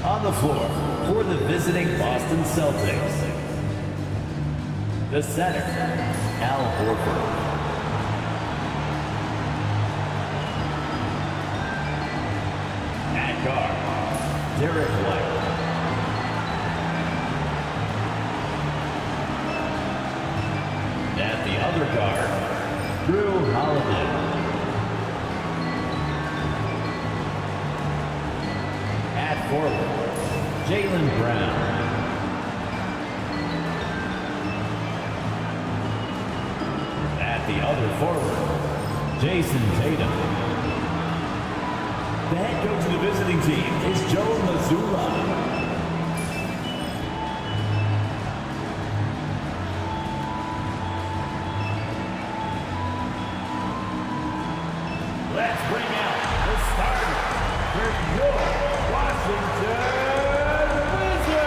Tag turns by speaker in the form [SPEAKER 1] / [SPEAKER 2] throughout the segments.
[SPEAKER 1] On the floor for the visiting Boston Celtics, the center, Al Horford. At guard, Derek White. At the other guard, Drew Holiday. At forward, Jaylen Brown. At the other forward, Jason Tatum. The head coach of the visiting team is Joe Mazzulla. Let's bring out the starter for your Washington Wizards.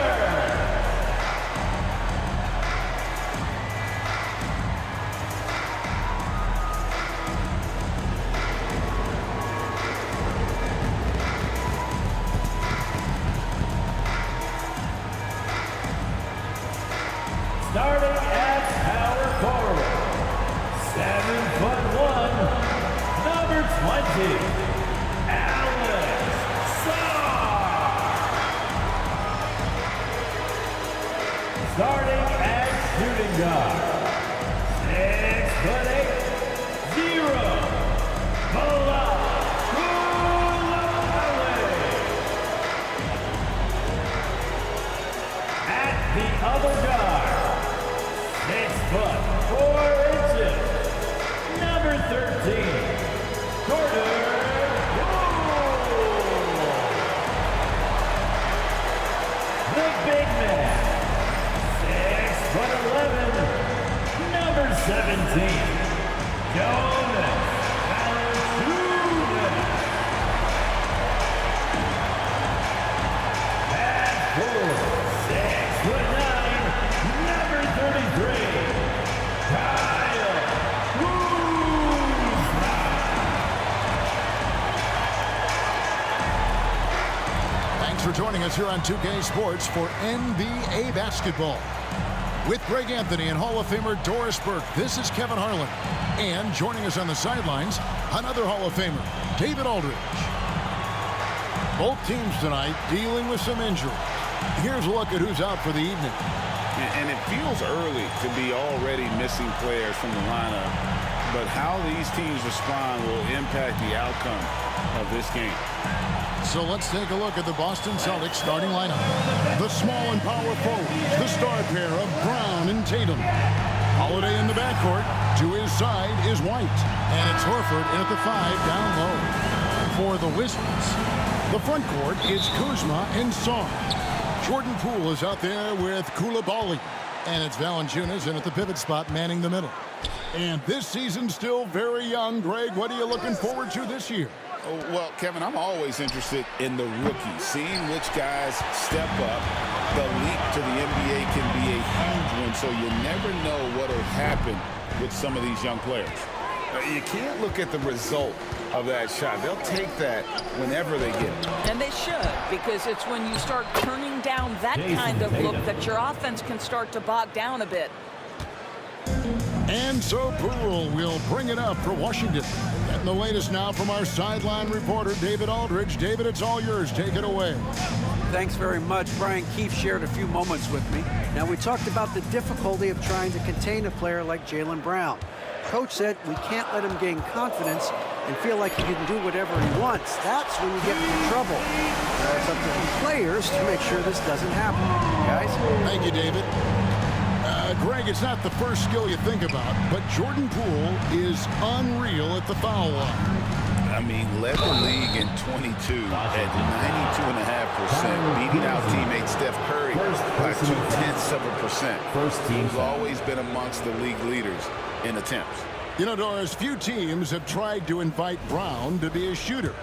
[SPEAKER 1] Starting at power forward, 7'1", number 20, Alex Sarr. Starting at shooting guard, 6'8", 0, at the other guard, 6'4", number 13, Gordon. The big man, 6'11", number 17, Jonas Valanciunas. At forward, 6'9", number 33, Kyle Kuzma.
[SPEAKER 2] Thanks for joining us here on 2K Sports for NBA basketball. With Greg Anthony and Hall of Famer Doris Burke, this is Kevin Harlan. And joining us on the sidelines, another Hall of Famer, David Aldridge. Both teams tonight dealing with some injuries. Here's a look at who's out for the evening.
[SPEAKER 3] And it feels early to be already missing players from the lineup, but how these teams respond will impact the outcome of this game.
[SPEAKER 2] So let's take a look at the Boston Celtics starting lineup. The small and power forwards, the star pair of Brown and Tatum. Holiday in the backcourt. To his side is White. And it's Horford at the 5 down low. For the Wizards, the front court is Kuzma and Sarr. Jordan Poole is out there with Koulibaly. And it's Valanciunas in at the pivot spot manning the middle. And this season's still very young. Greg, what are you looking forward to this year?
[SPEAKER 3] Well, Kevin, I'm always interested in the rookies, seeing which guys step up. The leap to the NBA can be a huge one, so you never know what will happen with some of these young players. You can't look at the result of that shot. They'll take that whenever they get it.
[SPEAKER 4] And they should, because it's when you start turning down that kind of look that your offense can start to bog down a bit.
[SPEAKER 2] And so Poole will bring it up for Washington. Getting the latest now from our sideline reporter, David Aldridge. David, it's all yours. Take it away.
[SPEAKER 5] Thanks very much. Brian Keefe shared a few moments with me. Now, we talked about the difficulty of trying to contain a player like Jaylen Brown. Coach said we can't let him gain confidence and feel like he can do whatever he wants. That's when you get into trouble. Now it's up to the players to make sure this doesn't happen. Guys?
[SPEAKER 2] Thank you, David. Greg, it's not the first skill you think about, but Jordan Poole is unreal at the foul line.
[SPEAKER 3] I mean, led the league in 22 at 92.5%, beating out teammate Steph Curry by 0.2%.
[SPEAKER 1] First team.
[SPEAKER 3] He's always been amongst the league leaders in attempts.
[SPEAKER 2] You know, Doris, few teams have tried to invite Brown to be a shooter.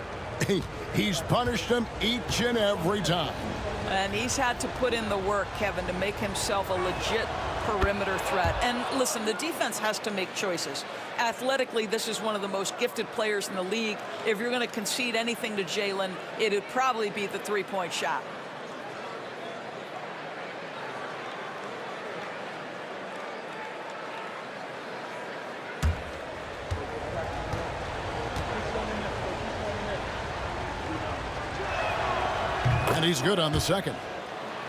[SPEAKER 2] He's punished them each and every time.
[SPEAKER 4] And he's had to put in the work, Kevin, to make himself a legit perimeter threat. And listen, the defense has to make choices. Athletically, this is one of the most gifted players in the league. If you're going to concede anything to Jaylen, it would probably be the three-point shot.
[SPEAKER 2] And he's good on the second.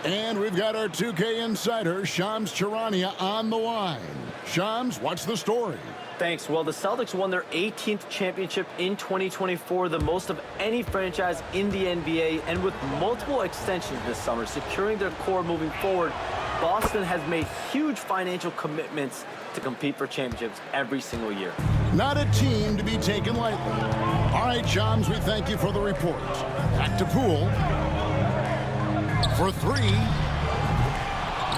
[SPEAKER 2] And we've got our 2K insider, Shams Charania, on the line. Shams, what's the story?
[SPEAKER 6] Thanks. Well, the Celtics won their 18th championship in 2024, the most of any franchise in the NBA, and with multiple extensions this summer, securing their core moving forward, Boston has made huge financial commitments to compete for championships every single year.
[SPEAKER 2] Not a team to be taken lightly. All right, Shams, we thank you for the report. Back to Poole. For three.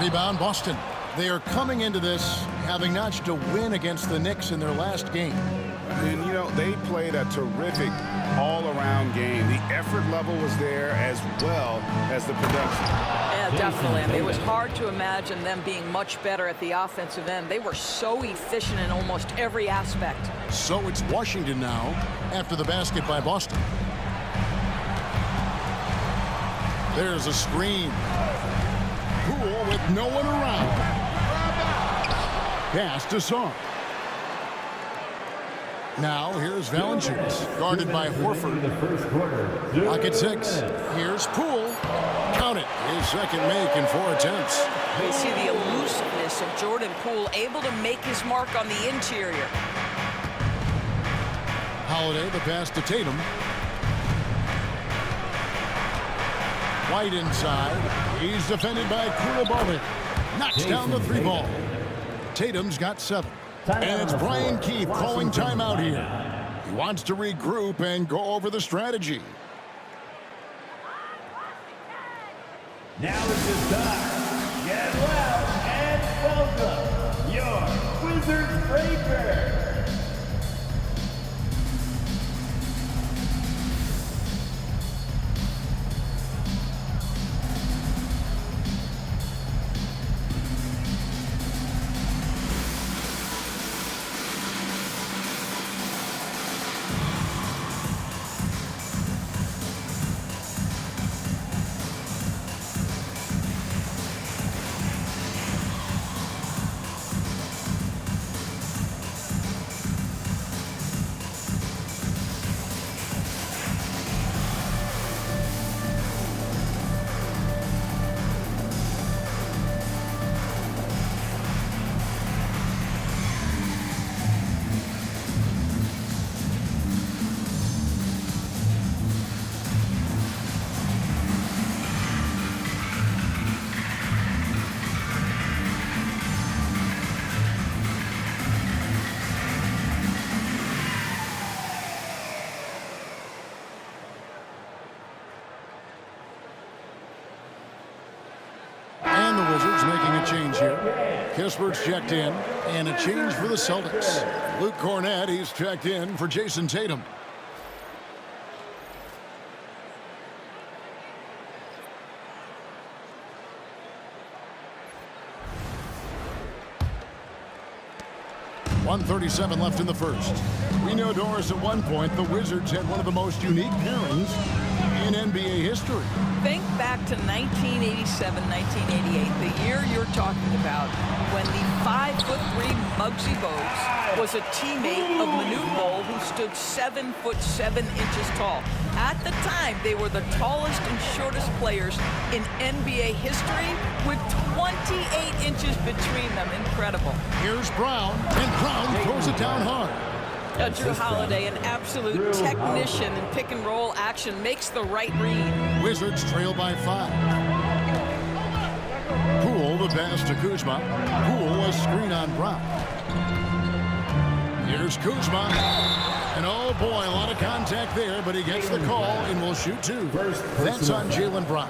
[SPEAKER 2] Rebound, Boston. They are coming into this having notched a win against the Knicks in their last game.
[SPEAKER 3] And, you know, they played a terrific all-around game. The effort level was there as well as the production.
[SPEAKER 4] Yeah, definitely. I mean, it was hard to imagine them being much better at the offensive end. They were so efficient in almost every aspect.
[SPEAKER 2] So it's Washington now after the basket by Boston. There's a screen. Poole with no one around. Pass to Song. Now here's Valanciunas, guarded by Horford. Lock at 6. Here's Poole. Count it. His second make in 4 attempts.
[SPEAKER 4] You see the elusiveness of Jordan Poole, able to make his mark on the interior.
[SPEAKER 2] Holiday, the pass to Tatum. White inside. He's defended by Koulibaly. Knocks down the 3 ball. Tatum's got 7. And it's Brian Keefe calling timeout here. He wants to regroup and go over the strategy.
[SPEAKER 1] Now is the time. Get well and welcome your Wizards Breaker.
[SPEAKER 2] Change here. Kispert's checked in, and a change for the Celtics. Luke Cornett, he's checked in for Jason Tatum. .137 left in the first. We know, Doris, at one point the Wizards had one of the most unique pairings in NBA history.
[SPEAKER 4] Think back to 1987, 1988, the year you're talking about, when the 5'3" Muggsy Bogues was a teammate of Manute Bol, who stood 7'7" tall. At the time, they were the tallest and shortest players in NBA history, with 28 inches between them. Incredible.
[SPEAKER 2] Here's Brown, and Brown throws it down hard.
[SPEAKER 4] Drew Holiday, an absolute technician in pick and roll action, makes the right read.
[SPEAKER 2] Wizards trail by 5. Poole, the pass to Kuzma. Poole, a screen on Brown. Here's Kuzma. And oh boy, a lot of contact there, but he gets the call and will shoot 2. That's on Jaylen Brown.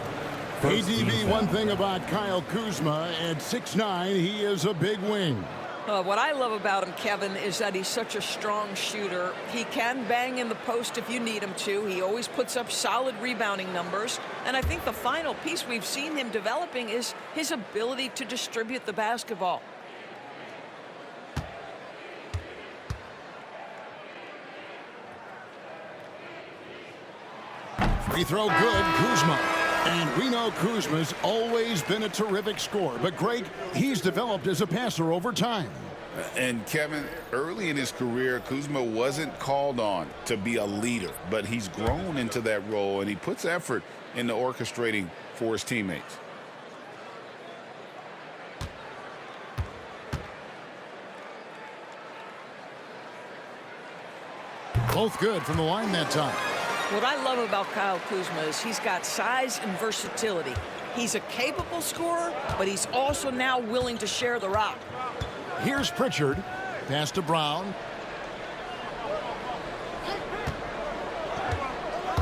[SPEAKER 2] ADB, one thing about Kyle Kuzma, at 6'9", he is a big wing.
[SPEAKER 4] What I love about him, Kevin, is that he's such a strong shooter. He can bang in the post if you need him to. He always puts up solid rebounding numbers. And I think the final piece we've seen him developing is his ability to distribute the basketball.
[SPEAKER 2] Free throw good, Kuzma. And we know Kuzma's always been a terrific scorer. But, Greg, he's developed as a passer over time.
[SPEAKER 3] And, Kevin, early in his career, Kuzma wasn't called on to be a leader. But he's grown into that role, and he puts effort into orchestrating for his teammates.
[SPEAKER 2] Both good from the line that time.
[SPEAKER 4] What I love about Kyle Kuzma is he's got size and versatility. He's a capable scorer, but he's also now willing to share the rock.
[SPEAKER 2] Here's Pritchard. Pass to Brown.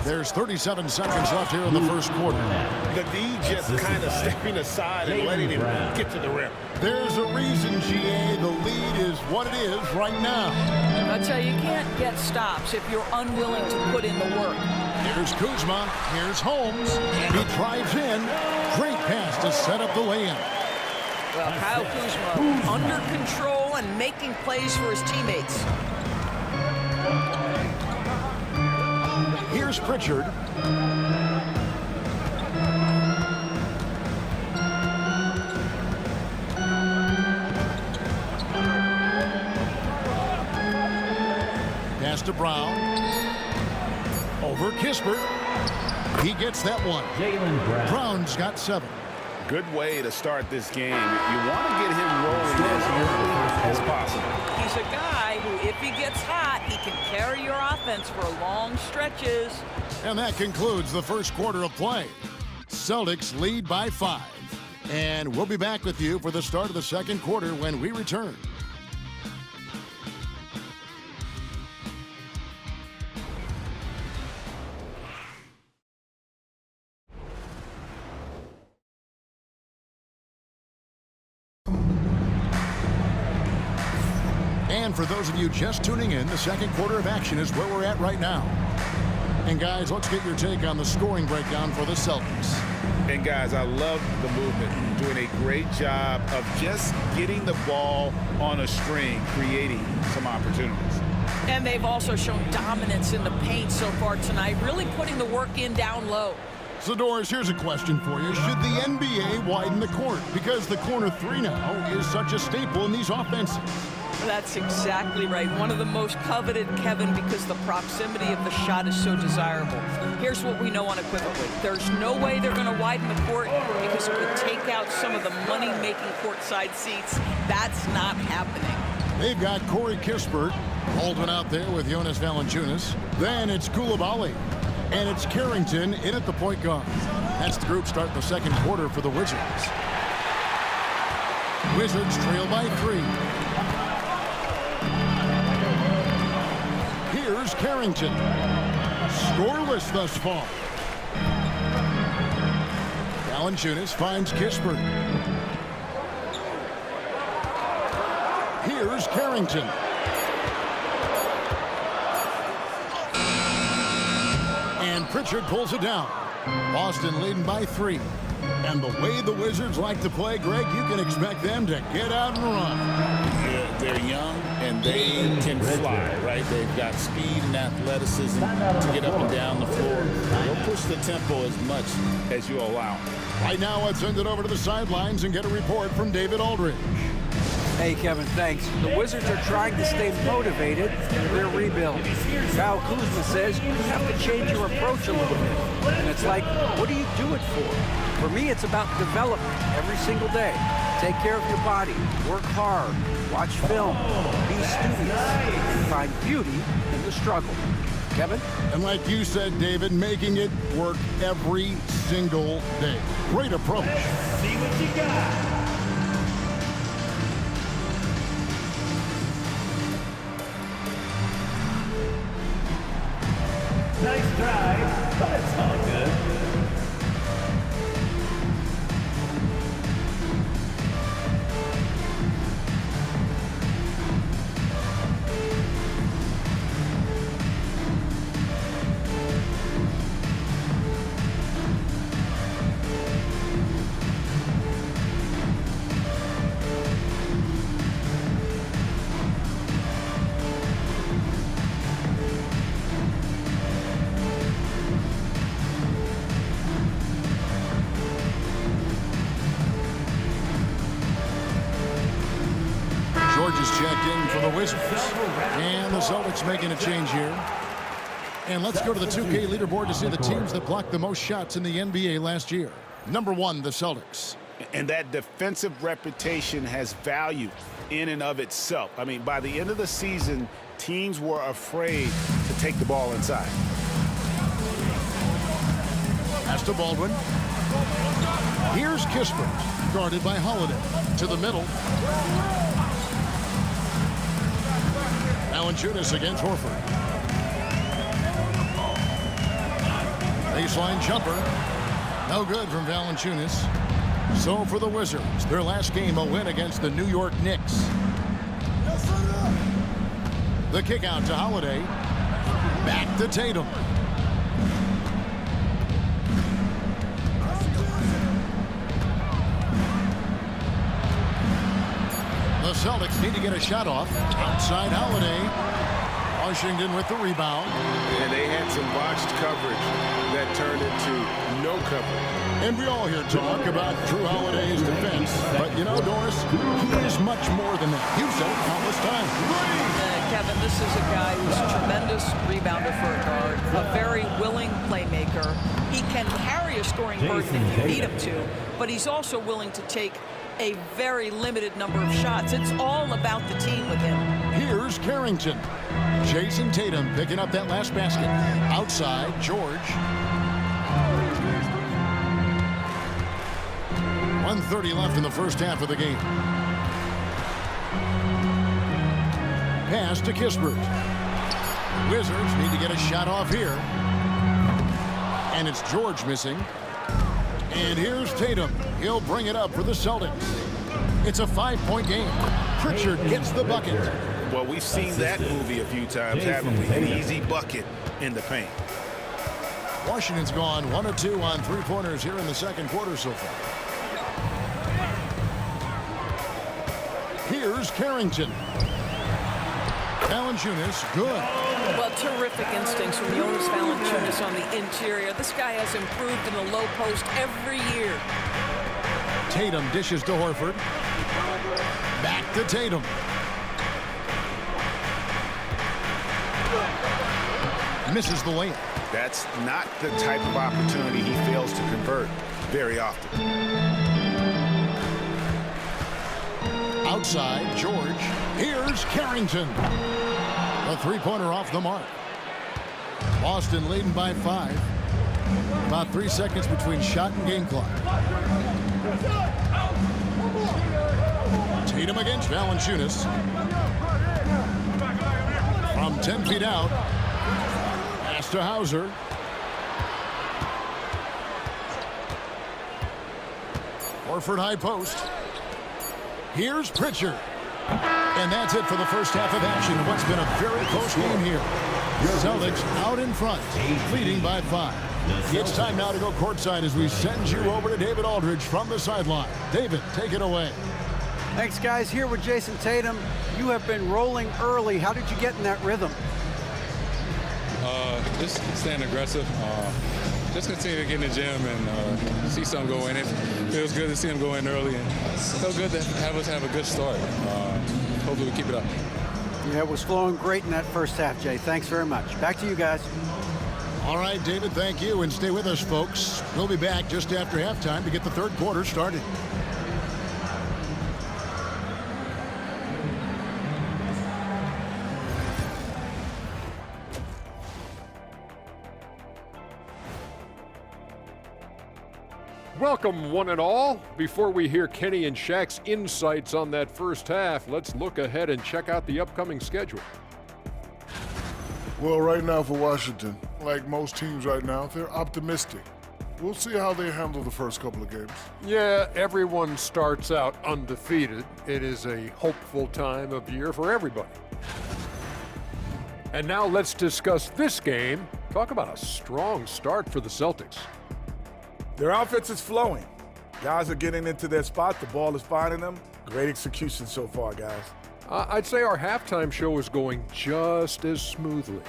[SPEAKER 2] There's 37 seconds left here in the first quarter.
[SPEAKER 3] The D just kind of stepping aside and letting him get to the rim.
[SPEAKER 2] There's a reason, GA, the lead is what it is right now.
[SPEAKER 4] I tell you, you can't get stops if you're unwilling to put in the work.
[SPEAKER 2] Here's Kuzma. Here's Holmes. He drives in. Great pass to set up the lay-in.
[SPEAKER 4] Well, Kyle Kuzma under control and making plays for his teammates.
[SPEAKER 2] Here's Pritchard. Pass to Brown. Over Kispert. He gets that one.
[SPEAKER 1] Jaylen Brown.
[SPEAKER 2] Brown's got 7.
[SPEAKER 3] Good way to start this game. You want to get him rolling as early as possible.
[SPEAKER 4] He's a guy who, if he gets hot, he can carry your offense for long stretches.
[SPEAKER 2] And that concludes the first quarter of play. Celtics lead by 5. And we'll be back with you for the start of the second quarter when we return. And for those of you just tuning in, the second quarter of action is where we're at right now. And guys, let's get your take on the scoring breakdown for the Celtics.
[SPEAKER 3] And guys, I love the movement. Doing a great job of just getting the ball on a string, creating some opportunities.
[SPEAKER 4] And they've also shown dominance in the paint so far tonight, really putting the work in down low.
[SPEAKER 2] So, Doris, here's a question for you. Should the NBA widen the court? Because the corner 3 now is such a staple in these offenses.
[SPEAKER 4] That's exactly right. One of the most coveted, Kevin, because the proximity of the shot is so desirable. Here's what we know unequivocally. There's no way they're going to widen the court because it would take out some of the money-making courtside seats. That's not happening.
[SPEAKER 2] They've got Corey Kispert, holding out there with Jonas Valanciunas. Then it's Coulibaly. And it's Carrington in at the point guard. That's the group starting the second quarter for the Wizards. Wizards trail by 3. Here's Carrington. Scoreless thus far. Valanciunas finds Kispert. Here's Carrington. And Pritchard pulls it down. Boston leading by 3. And the way the Wizards like to play, Greg, you can expect them to get out and run.
[SPEAKER 3] Yeah, they're young and they can fly, right? They've got speed and athleticism to get up and down the floor. They'll push the tempo as much as you allow.
[SPEAKER 2] Right now, let's send it over to the sidelines and get a report from David Aldridge.
[SPEAKER 5] Hey, Kevin, thanks. The Wizards are trying to stay motivated in their rebuild. Kyle Kuzma says you have to change your approach a little bit. And it's like, what do you do it for? For me, it's about development every single day. Take care of your body, work hard, watch film, be studious, find beauty in the struggle. Kevin?
[SPEAKER 2] And like you said, David, making it work every single day. Great approach.
[SPEAKER 1] See what you got. Nice try, but it's all good.
[SPEAKER 2] George is checked in for the Wizards. And the Celtics making a change here. And let's go to the 2K leaderboard to see the teams that blocked the most shots in the NBA last year. Number 1, the Celtics.
[SPEAKER 3] And that defensive reputation has value in and of itself. I mean, by the end of the season, teams were afraid to take the ball inside.
[SPEAKER 2] Pass to Baldwin. Here's Kispert, guarded by Holiday. To the middle. Valanciunas against Horford. Baseline jumper. No good from Valanciunas. So for the Wizards, their last game a win against the New York Knicks. The kick out to Holiday. Back to Tatum. The Celtics need to get a shot off. Outside Holiday. Washington with the rebound.
[SPEAKER 3] And they had some botched coverage that turned into no coverage.
[SPEAKER 2] And we all hear talk about Drew Holiday's defense. But you know, Doris, he is much more than that. You've said it countless times.
[SPEAKER 4] Kevin, this is a guy who's a tremendous rebounder for a guard, a very willing playmaker. He can carry a scoring burden if you need him to, but he's also willing to take a very limited number of shots. It's all about the team with him.
[SPEAKER 2] Here's Carrington. Jason Tatum picking up that last basket. Outside, George. 1:30 left in the first half of the game. Pass to Kispert. Wizards need to get a shot off here. And it's George missing. And here's Tatum. He'll bring it up for the Celtics. It's a 5-point game. Pritchard gets the bucket.
[SPEAKER 3] Well, we've seen that movie a few times, haven't we? An easy bucket in the paint.
[SPEAKER 2] Washington's gone 1 of 2 on three-pointers here in the second quarter so far. Here's Carrington. Valanciunas, good.
[SPEAKER 4] Well, terrific instincts from Jonas Valanciunas on the interior. This guy has improved in the low post every year.
[SPEAKER 2] Tatum dishes to Horford. Back to Tatum. Misses the layup.
[SPEAKER 3] That's not the type of opportunity he fails to convert very often.
[SPEAKER 2] Outside, George. Here's Carrington. A three-pointer off the mark. Boston leading by 5. About 3 seconds between shot and game clock. Tatum against Valanciunas. From 10 feet out. Pass to Hauser. Horford high post. Here's Pritchard. And that's it for the first half of action of what's been a very close game here. Celtics out in front, leading by 5. It's time now to go courtside as we send you over to David Aldridge from the sideline. David, take it away.
[SPEAKER 5] Thanks, guys. Here with Jason Tatum. You have been rolling early. How did you get in that rhythm?
[SPEAKER 7] Just staying aggressive. Just continue to get in the gym and see something go in. It feels good to see him go in early, and it feels good to have us have a good start. Hopefully we keep it up.
[SPEAKER 5] Yeah, it was flowing great in that first half, Jay. Thanks very much. Back to you guys.
[SPEAKER 2] All right, David, thank you, and stay with us, folks. We'll be back just after halftime to get the third quarter started.
[SPEAKER 8] Welcome, one and all. Before we hear Kenny and Shaq's insights on that first half, let's look ahead and check out the upcoming schedule.
[SPEAKER 9] Well, right now for Washington, like most teams right now, they're optimistic. We'll see how they handle the first couple of games.
[SPEAKER 8] Yeah, everyone starts out undefeated. It is a hopeful time of year for everybody. And now let's discuss this game. Talk about a strong start for the Celtics.
[SPEAKER 10] Their offense is flowing. Guys are getting into their spot. The ball is finding them. Great execution so far, guys.
[SPEAKER 8] I'd say our halftime show is going just as smoothly.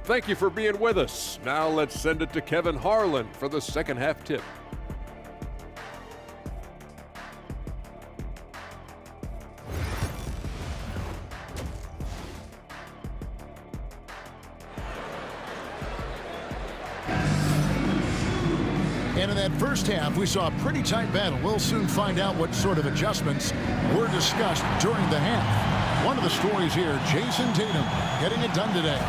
[SPEAKER 8] Thank you for being with us. Now let's send it to Kevin Harlan for the second half tip.
[SPEAKER 2] And in that first half, we saw a pretty tight battle. We'll soon find out what sort of adjustments were discussed during the half. One of the stories here, Jason Tatum getting it done today.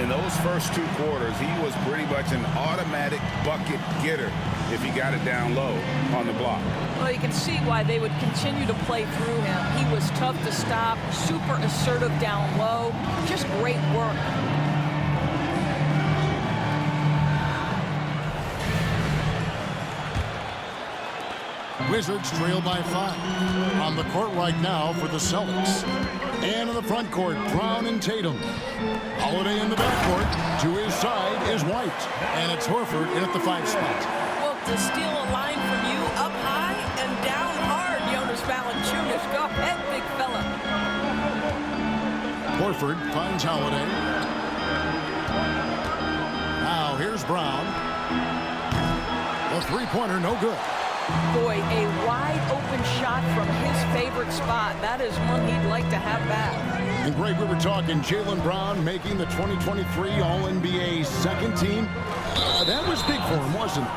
[SPEAKER 3] In those first 2 quarters, he was pretty much an automatic bucket getter if he got it down low on the block.
[SPEAKER 4] Well, you can see why they would continue to play through him. He was tough to stop, super assertive down low. Just great work.
[SPEAKER 2] Wizards trail by 5. On the court right now for the Celtics. And in the front court, Brown and Tatum. Holiday in the backcourt. To his side is White. And it's Horford in at the 5 spot.
[SPEAKER 4] Well, to steal a line from you, up high and down hard, Jonas Valanciunas. Go ahead, big fella.
[SPEAKER 2] Horford finds Holiday. Now here's Brown. The three-pointer, no good.
[SPEAKER 4] Boy, a wide-open shot from his favorite spot. That is one he'd like to have back.
[SPEAKER 2] And Greg, we were talking Jaylen Brown making the 2023 All-NBA second team. That was big for him, wasn't it?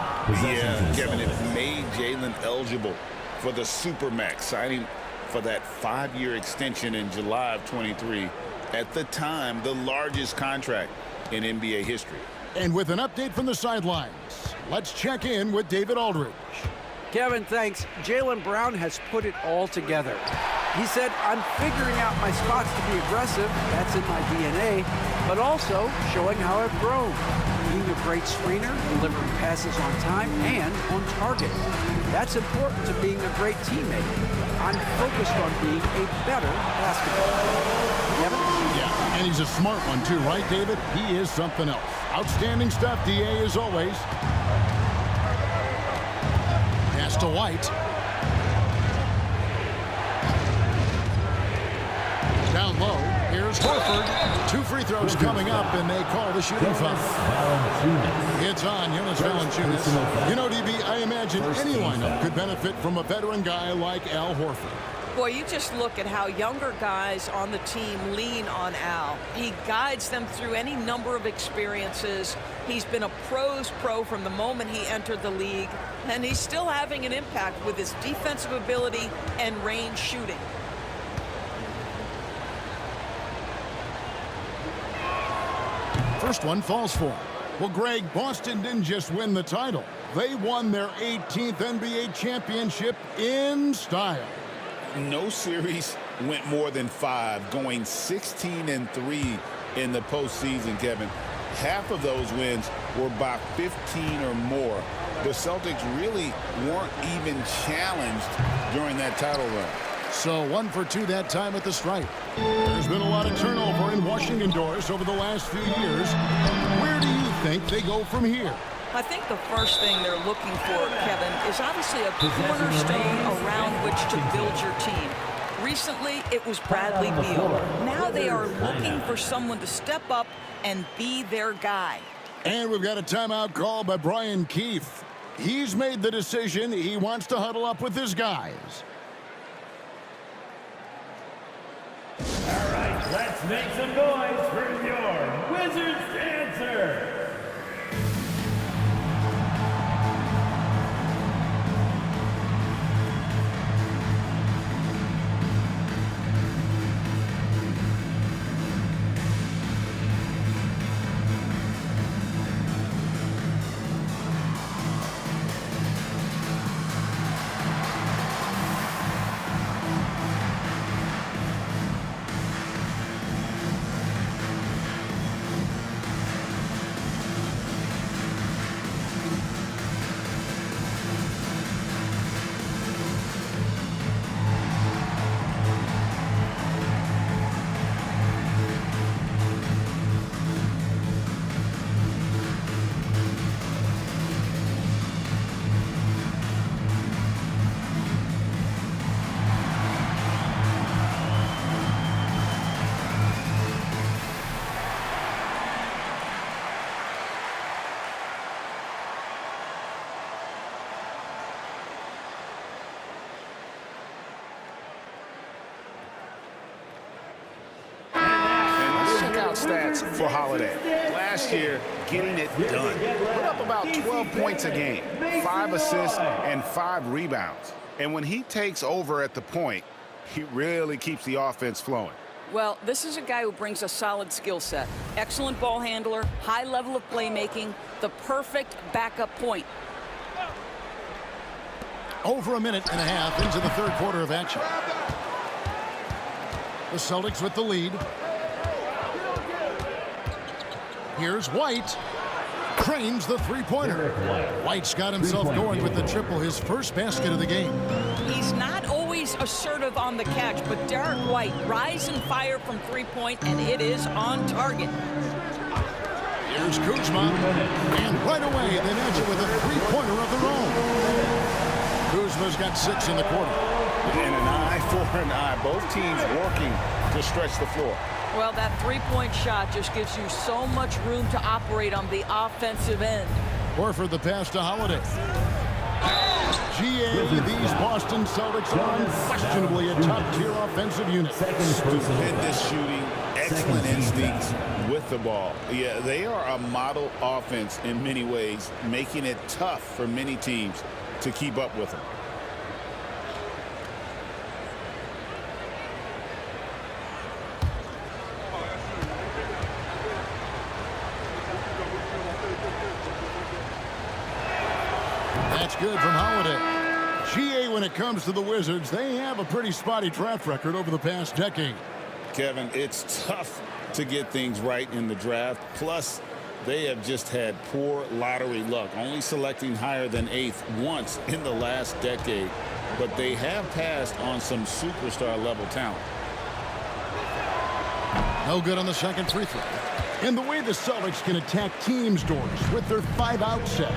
[SPEAKER 3] Yeah, Kevin, it made Jaylen eligible for the Supermax, signing for that 5-year extension in July of 23. At the time, the largest contract in NBA history.
[SPEAKER 2] And with an update from the sidelines, let's check in with David Aldridge.
[SPEAKER 5] Kevin, thanks. Jaylen Brown has put it all together. He said, I'm figuring out my spots to be aggressive. That's in my DNA. But also showing how I've grown. Being a great screener, delivering passes on time and on target. That's important to being a great teammate. I'm focused on being a better basketball player. Kevin?
[SPEAKER 2] Yeah, and he's a smart one too, right, David? He is something else. Outstanding stuff, DA, as always. Pass to White. Down low. Here's Horford. 2 free throws coming up, and they call the shooting foul. It's on Jonas Valanciunas. You know, DB, I imagine any lineup could benefit from a veteran guy like Al Horford.
[SPEAKER 4] Boy, you just look at how younger guys on the team lean on Al. He guides them through any number of experiences. He's been a pro's pro from the moment he entered the league, and he's still having an impact with his defensive ability and range shooting.
[SPEAKER 2] First one falls for him. Well, Greg, Boston didn't just win the title. They won their 18th NBA championship in style.
[SPEAKER 3] No series went more than 5, going 16-3 in the postseason, Kevin. Half of those wins were by 15 or more. The Celtics really weren't even challenged during that title run.
[SPEAKER 2] So 1 for 2 that time at the stripe. There's been a lot of turnover in Washington doors over the last few years. Where do you think they go from here?
[SPEAKER 4] I think the first thing they're looking for, Kevin, is obviously a cornerstone around which to build your team. Recently, it was Bradley Beal. Now they are looking for someone to step up and be their guy.
[SPEAKER 2] And we've got a timeout call by Brian Keefe. He's made the decision. He wants to huddle up with his guys.
[SPEAKER 1] All right, let's make some noise for your Wizards dancer.
[SPEAKER 3] stats for Holiday. Last year, getting it done. Put up about 12 points a game, 5 assists, and 5 rebounds. And when he takes over at the point, he really keeps the offense flowing.
[SPEAKER 4] Well, this is a guy who brings a solid skill set. Excellent ball handler, high level of playmaking, the perfect backup point.
[SPEAKER 2] Over a minute and a half into the third quarter of action. The Celtics with the lead. Here's White. Cranes the three-pointer. White's got himself going with the triple, his first basket of the game.
[SPEAKER 4] He's not always assertive on the catch, but Derek White rise and fire from three-point, and it is on target.
[SPEAKER 2] Here's Kuzma, and right away they match it with a three-pointer of their own. Kuzma's got 6 in the quarter.
[SPEAKER 3] And an eye for an eye. Both teams working to stretch the floor.
[SPEAKER 4] Well, that three-point shot just gives you so much room to operate on the offensive end.
[SPEAKER 2] Horford the pass to Holiday. GA, these Boston Celtics are unquestionably a top-tier offensive unit.
[SPEAKER 3] Stupendous shooting, excellent instincts with the ball. Yeah, they are a model offense in many ways, making it tough for many teams to keep up with them.
[SPEAKER 2] That's good from Holiday. GA, when it comes to the Wizards, they have a pretty spotty track record over the past decade.
[SPEAKER 3] Kevin, it's tough to get things right in the draft. Plus, they have just had poor lottery luck, only selecting higher than 8th once in the last decade. But they have passed on some superstar-level talent.
[SPEAKER 2] No good on the second free throw. And the way the Celtics can attack teams' doors with their 5-out set,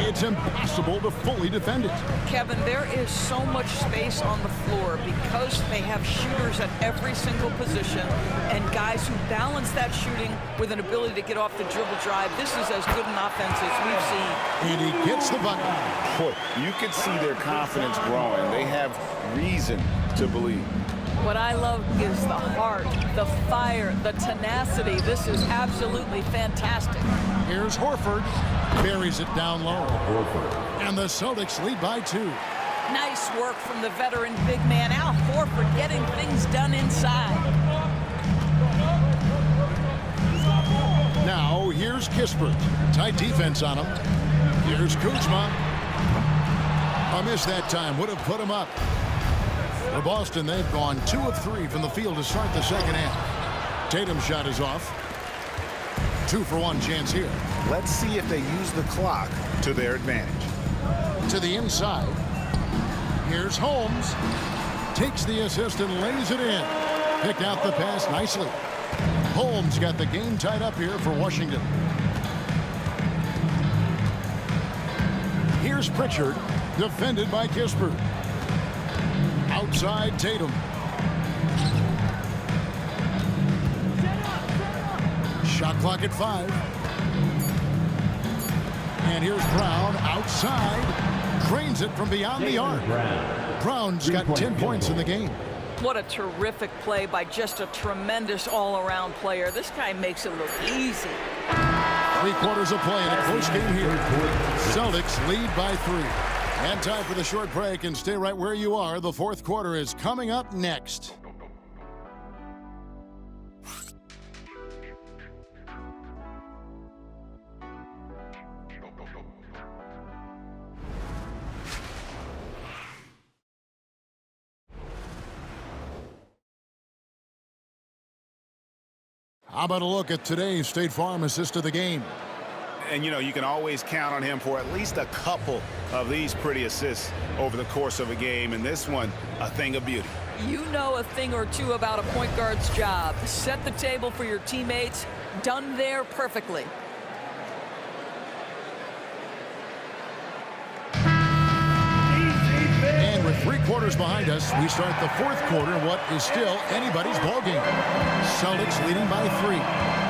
[SPEAKER 2] it's impossible to fully defend it.
[SPEAKER 4] Kevin, there is so much space on the floor because they have shooters at every single position and guys who balance that shooting with an ability to get off the dribble drive. This is as good an offense as we've seen.
[SPEAKER 2] And he gets the bucket.
[SPEAKER 3] Boy, you can see their confidence growing. They have reason to believe.
[SPEAKER 4] What I love is the heart, the fire, the tenacity. This is absolutely fantastic.
[SPEAKER 2] Here's Horford. Buries it down low. And the Celtics lead by 2.
[SPEAKER 4] Nice work from the veteran big man, Al Horford, getting things done inside.
[SPEAKER 2] Now, here's Kispert. Tight defense on him. Here's Kuzma. A miss that time. Would have put him up. For Boston, they've gone 2 of 3 from the field to start the second half. Tatum's shot is off. 2-for-1 chance here.
[SPEAKER 3] Let's see if they use the clock to their advantage.
[SPEAKER 2] To the inside. Here's Holmes. Takes the assist and lays it in. Picked out the pass nicely. Holmes got the game tied up here for Washington. Here's Pritchard. Defended by Kispert. Outside Tatum. Shot clock at 5. And here's Brown outside. Cranes it from beyond the arc. Brown's got 10 points in the game.
[SPEAKER 4] What a terrific play by just a tremendous all-around player. This guy makes it look easy.
[SPEAKER 2] 3 quarters of play in a close game here. Celtics lead by 3. And time for the short break, and stay right where you are. The fourth quarter is coming up next. How about a look at today's State Farm assist of the game?
[SPEAKER 3] And, you know, you can always count on him for at least a couple of these pretty assists over the course of a game. And this one, a thing of beauty.
[SPEAKER 4] You know a thing or two about a point guard's job. Set the table for your teammates. Done there perfectly.
[SPEAKER 2] And with 3 quarters behind us, we start the fourth quarter in what is still anybody's ballgame. Celtics leading by 3.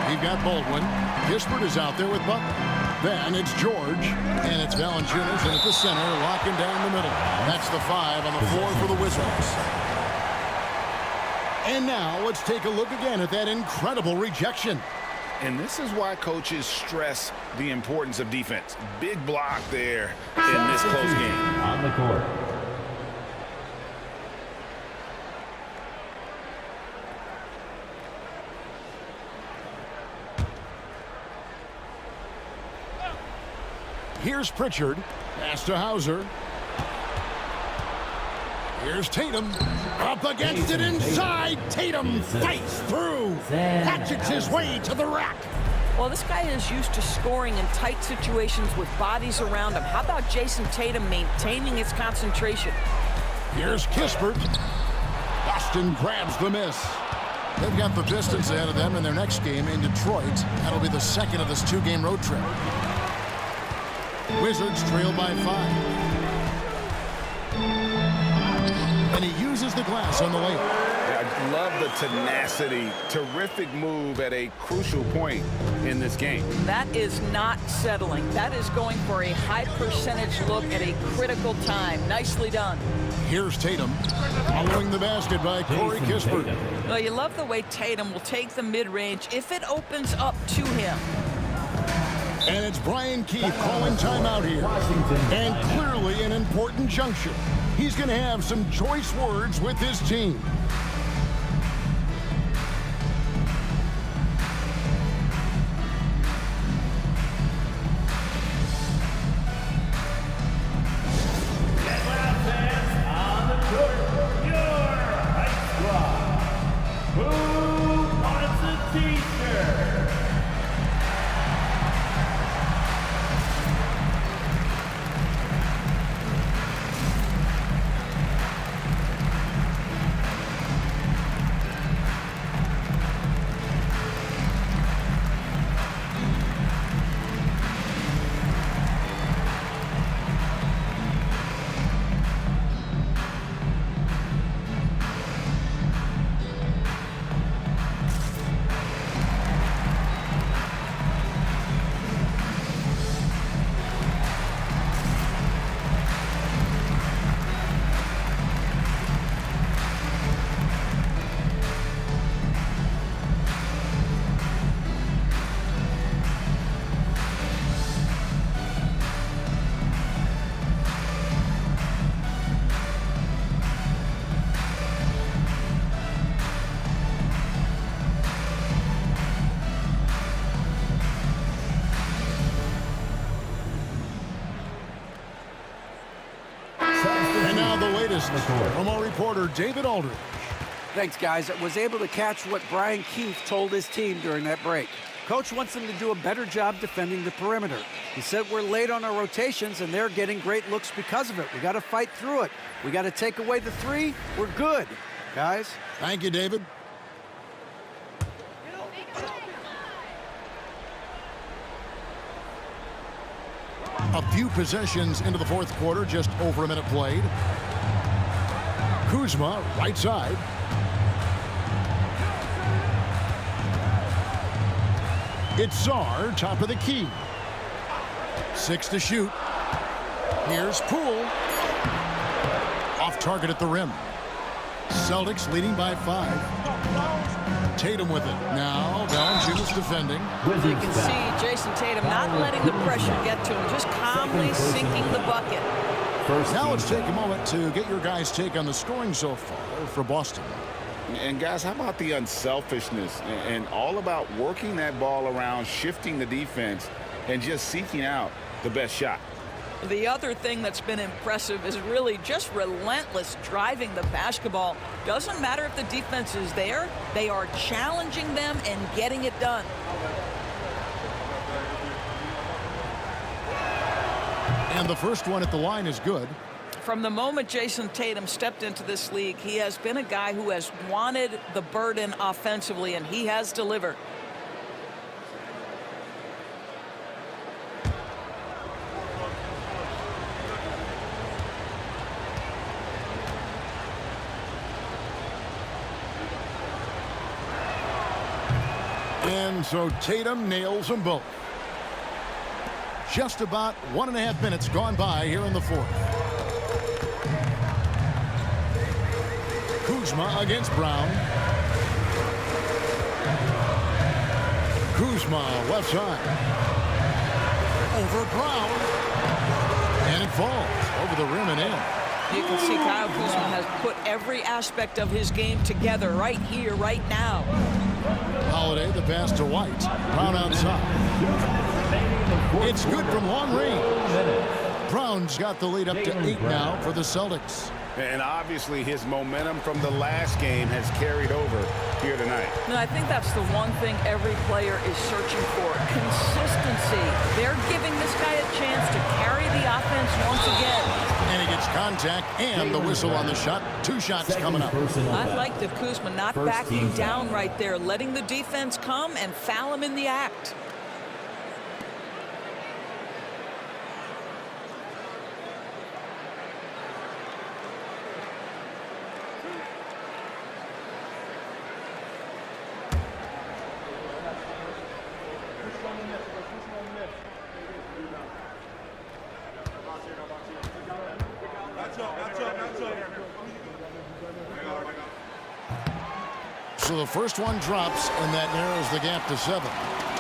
[SPEAKER 2] We've got Baldwin. Kispert is out there with Butler. Then it's George, and it's Valanciunas, and at the center, locking down the middle. That's the 5 on the floor for the Wizards. And now let's take a look again at that incredible rejection.
[SPEAKER 3] And this is why coaches stress the importance of defense. Big block there in this close game.
[SPEAKER 1] On the court.
[SPEAKER 2] Here's Pritchard. Pass to Hauser. Here's Tatum. Up against it inside. Tatum fights through. Hatchets his way to the rack.
[SPEAKER 4] Well, this guy is used to scoring in tight situations with bodies around him. How about Jason Tatum maintaining his concentration?
[SPEAKER 2] Here's Kispert. Boston grabs the miss. They've got the distance ahead of them in their next game in Detroit. That'll be the second of this 2-game road trip. Wizards trail by 5. And he uses the glass on the layup.
[SPEAKER 3] I love the tenacity. Terrific move at a crucial point in this game.
[SPEAKER 4] That is not settling. That is going for a high percentage look at a critical time. Nicely done.
[SPEAKER 2] Here's Tatum. Following the basket by Corey Kispert.
[SPEAKER 4] Well, you love the way Tatum will take the mid-range if it opens up to him.
[SPEAKER 2] And it's Brian Keefe calling timeout here. And clearly an important juncture. He's going to have some choice words with his team. From our reporter, David Aldridge.
[SPEAKER 5] Thanks, guys. I was able to catch what Brian Keefe told his team during that break. Coach wants them to do a better job defending the perimeter. He said we're late on our rotations, and they're getting great looks because of it. We got to fight through it. We got to take away the 3. We're good, guys.
[SPEAKER 2] Thank you, David. A few possessions into the fourth quarter, just over a minute played. Kuzma, right side. It's Czar, top of the key. 6 to shoot. Here's Poole. Off target at the rim. Celtics leading by 5. Tatum with it. Now, Valanciunas defending.
[SPEAKER 4] You can see Jason Tatum not letting the pressure get to him, just calmly sinking the bucket.
[SPEAKER 2] Now let's take a moment to get your guys' take on the scoring so far for Boston.
[SPEAKER 3] And guys, how about the unselfishness and all about working that ball around, shifting the defense, and just seeking out the best shot?
[SPEAKER 4] The other thing that's been impressive is really just relentless driving the basketball. Doesn't matter if the defense is there, they are challenging them and getting it done.
[SPEAKER 2] And the first one at the line is good.
[SPEAKER 4] From the moment Jason Tatum stepped into this league, he has been a guy who has wanted the burden offensively, and he has delivered.
[SPEAKER 2] And so Tatum nails them both. Just about 1.5 minutes gone by here in the fourth. Kuzma against Brown. Kuzma, left side. Over Brown. And it falls over the rim and in.
[SPEAKER 4] You can see Kyle Kuzma has put every aspect of his game together right here, right now.
[SPEAKER 2] Holiday, the pass to White. Brown outside. It's good from long range. Brown's got the lead up to 8 now for the Celtics.
[SPEAKER 3] And obviously his momentum from the last game has carried over here tonight.
[SPEAKER 4] No, I think that's the one thing every player is searching for. Consistency. They're giving this guy a chance to carry the offense once again.
[SPEAKER 2] And he gets contact and the whistle on the shot. 2 shots coming up.
[SPEAKER 4] I like the Kuzma not backing down right there, letting the defense come and foul him in the act.
[SPEAKER 2] So the first one drops, and that narrows the gap to 7.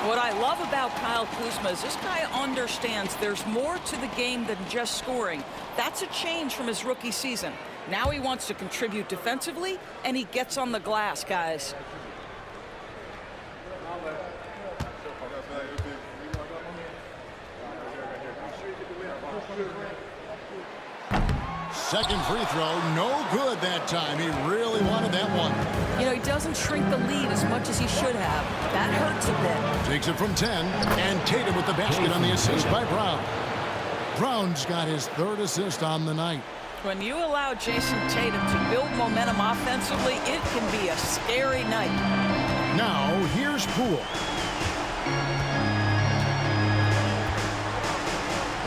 [SPEAKER 4] What I love about Kyle Kuzma is this guy understands there's more to the game than just scoring. That's a change from his rookie season. Now he wants to contribute defensively, and he gets on the glass, guys.
[SPEAKER 2] Second free throw, no good that time. He really wanted that one.
[SPEAKER 4] You know, he doesn't shrink the lead as much as he should have. That hurts a bit.
[SPEAKER 2] Takes it from 10, and Tatum with the basket on the assist by Brown. Brown's got his 3rd assist on the night.
[SPEAKER 4] When you allow Jason Tatum to build momentum offensively, it can be a scary night.
[SPEAKER 2] Now, here's Poole.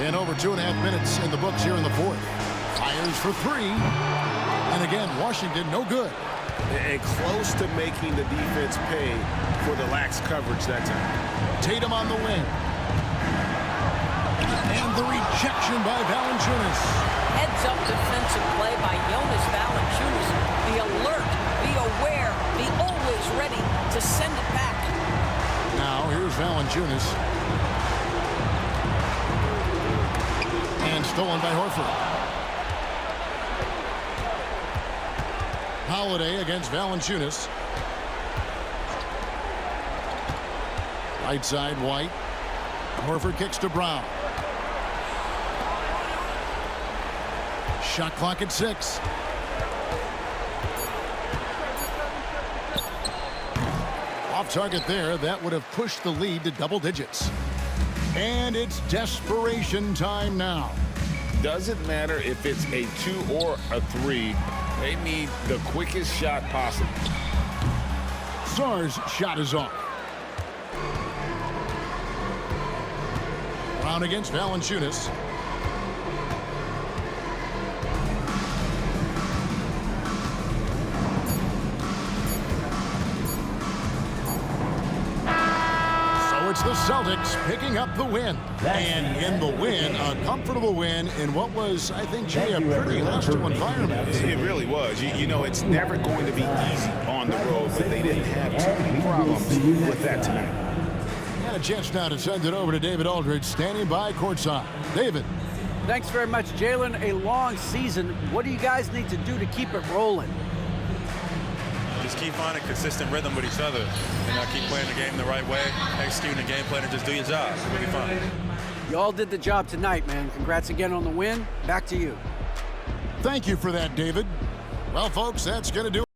[SPEAKER 2] And over 2.5 minutes in the books here in the 4th. Fires for 3. And again, Washington no good.
[SPEAKER 3] And close to making the defense pay for the lax coverage that time.
[SPEAKER 2] Tatum on the wing. And the rejection by Valanciunas.
[SPEAKER 4] Heads up defensive play by Jonas Valanciunas. Be alert, be aware, be always ready to send it back.
[SPEAKER 2] Now here's Valanciunas. And stolen by Horford. Holiday against Valanciunas. Right side, White. Horford kicks to Brown. Shot clock at 6. Off target there. That would have pushed the lead to double digits. And it's desperation time now.
[SPEAKER 3] Doesn't matter if it's a 2 or a 3. They need the quickest shot possible.
[SPEAKER 2] Sarr's shot is off. Brown against Valanciunas. It's the Celtics picking up the win. And in the win, a comfortable win in what was, I think, Jay, a pretty hostile environment.
[SPEAKER 3] It really was. You know, it's never going to be easy on the road, but they didn't have too many problems with that tonight.
[SPEAKER 2] And a chance now to send it over to David Aldridge, standing by courtside. David.
[SPEAKER 5] Thanks very much, Jalen. A long season. What do you guys need to do to keep it rolling?
[SPEAKER 11] Just keep finding consistent rhythm with each other. You know, keep playing the game the right way, executing the game plan, and just do your job. You'll be fine.
[SPEAKER 5] You all did the job tonight, man. Congrats again on the win. Back to you.
[SPEAKER 2] Thank you for that, David. Well, folks, that's going to do it.